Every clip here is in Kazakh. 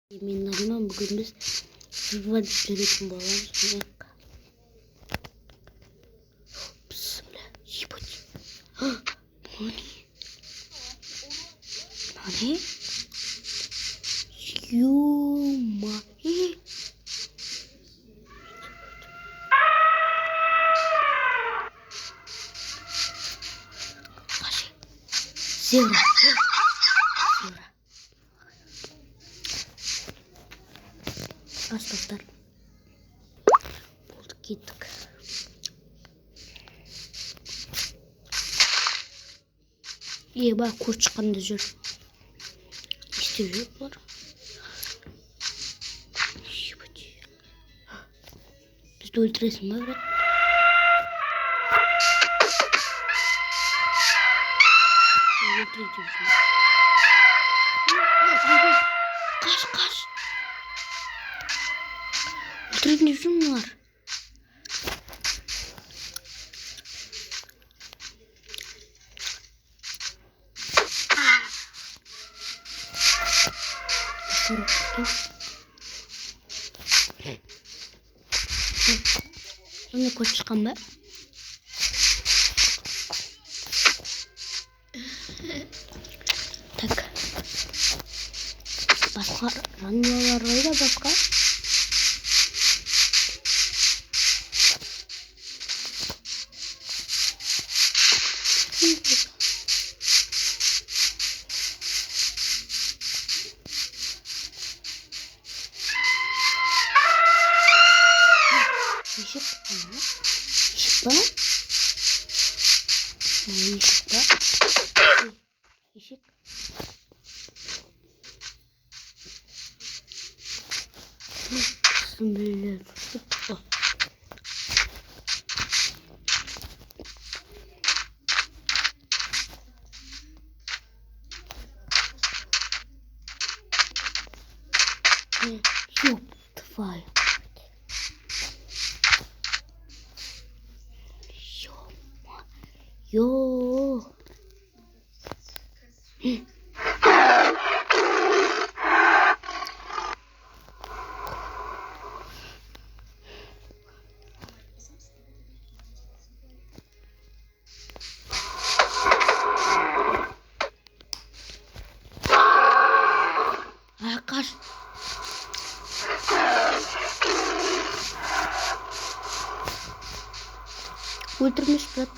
Мен Нариман, бүгін біз выводить жүретін боламыз. Бісміллә, ебать. Нани? Ё-ма-е. Зебра. Астастар. Болды, кеттік. Еба, көрт шыққанда жүр. Істеп жүр бұлар. Бізді өлтіресің ба, брат? Қаш. Өлтіретін деп жүрмін бұлар. Оны көрт шыққан ба? Так. Басқа рануалар ойда басқа. Ишек. Блин. Ёб твою. Ё. Қаш. Өлтірмеш, брат.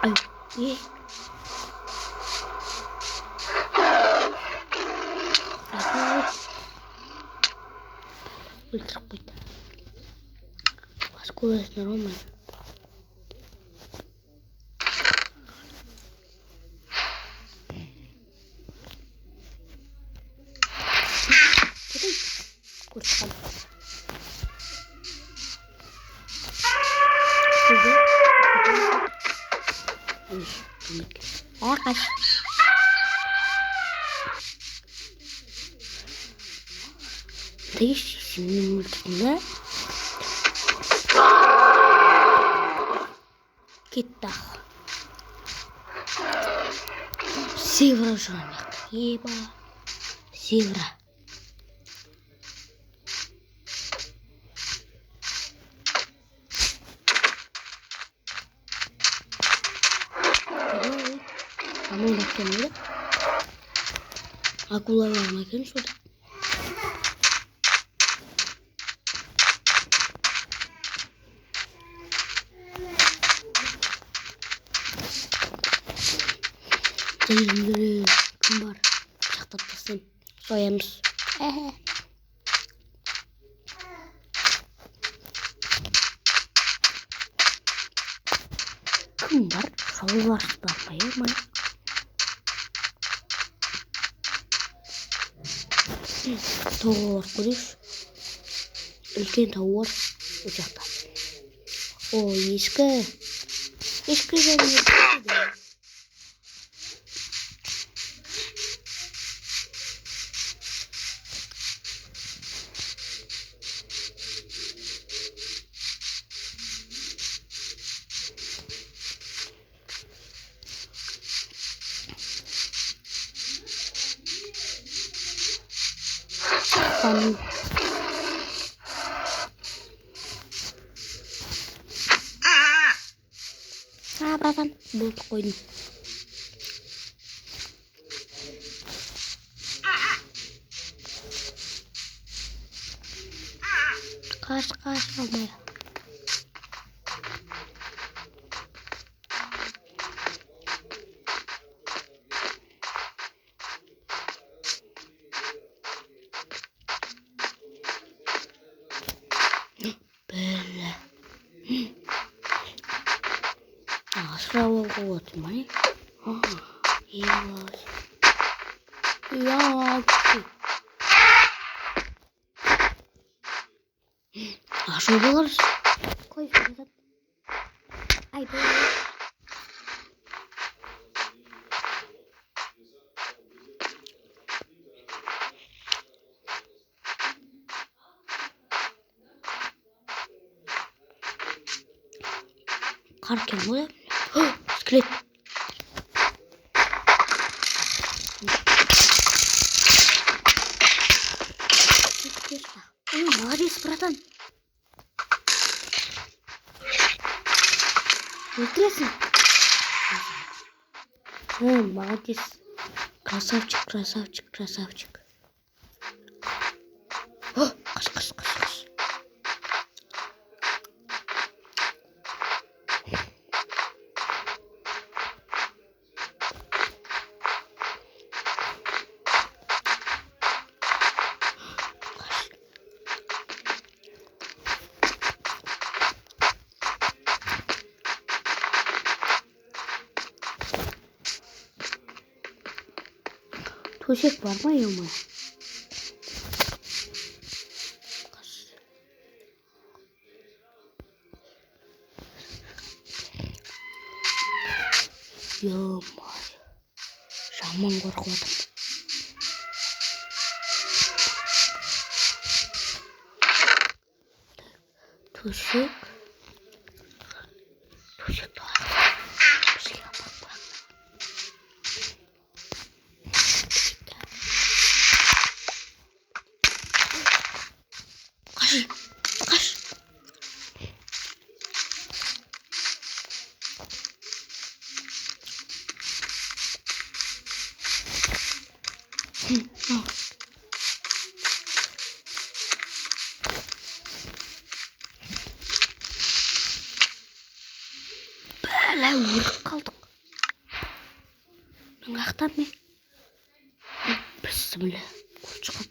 Ай, өлтіріп қойды. Басқа ойласын нормально. Kurşun. Kaç. Değiş şimdi multinde. Gitti. Севра жамек. Еба. Севра. Kamu bakın öyle. Akullar var bakın şurada. Değildir. Kim var? Bıçaktap tasın. Soyamız. Kim var? Sol var. Bakmayın mı? Тауар көрейікші. Үлкен тауар ол жақта. О, ешкі. Ешкі және Kafanı. Ha baban bulduk koydum. Kaç olmaya. Böyle. Asla atmayı. İyi var. Ya. Şurada oluruz. Koy şuradan. Ay be. Karken bu ne? İskelet. Молодец, братан. Интересно. Молодец. Красавчик. Кыш. Tuşek var mı yok mu? Yok mu? Şaman korkmadım. Tuşek var. Bir şey yapalım. Kaç. Böyle vurup kaldık. Naktan mı? Bismillah. Çıkıp.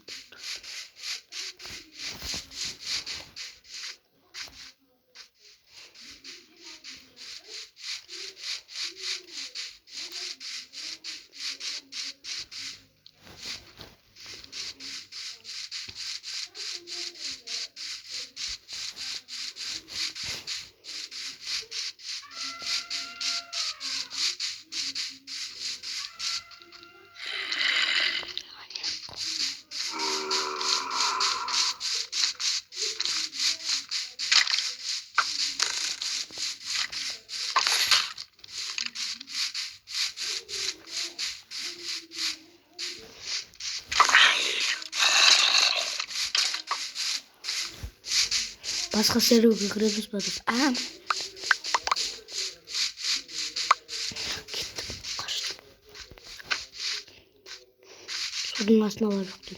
Başka server kırıyoruz bakız. Gittim. Kaçtım. Sudun aslında var yoktu.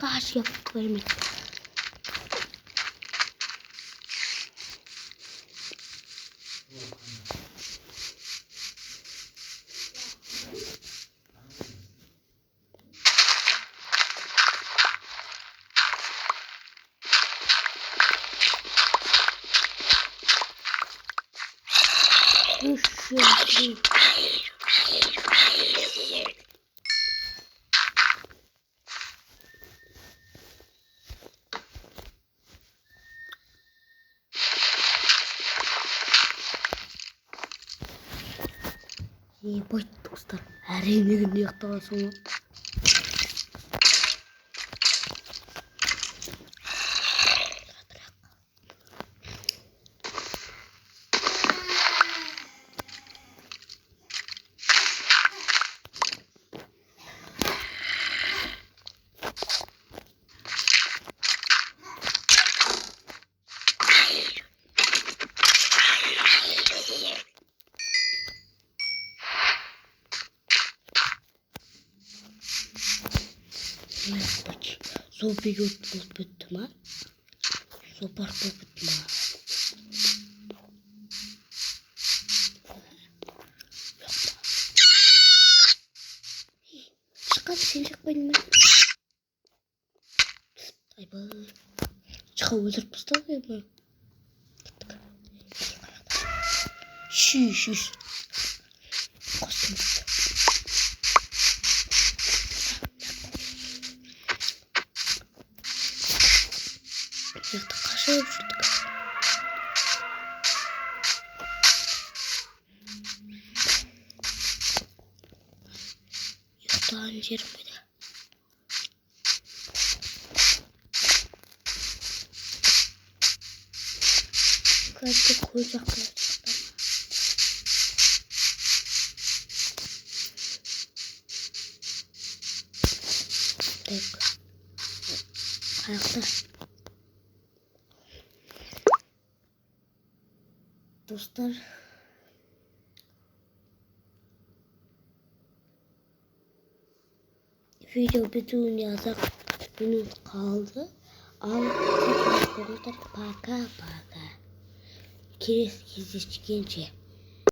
Kaç yaptık vermek. Üşüyorum. Ебать, достар, әрене күнде ұйықтаған соң. Ебать, зомби болып бітті ма? Зомбар болып бітті ма? Шыққан, сен шықпайын ба? Айбай, шықа өлтіріп бастады ма? Шиш. Қостым. Яқты қашып жүрдік. Яқтаған жерім беді. Қазір көл жаққа шықтым. Так. Қаяқта. Достар, видео бітуіне азақ минут қалды. Ал пока-пока. Келесі кездескенше.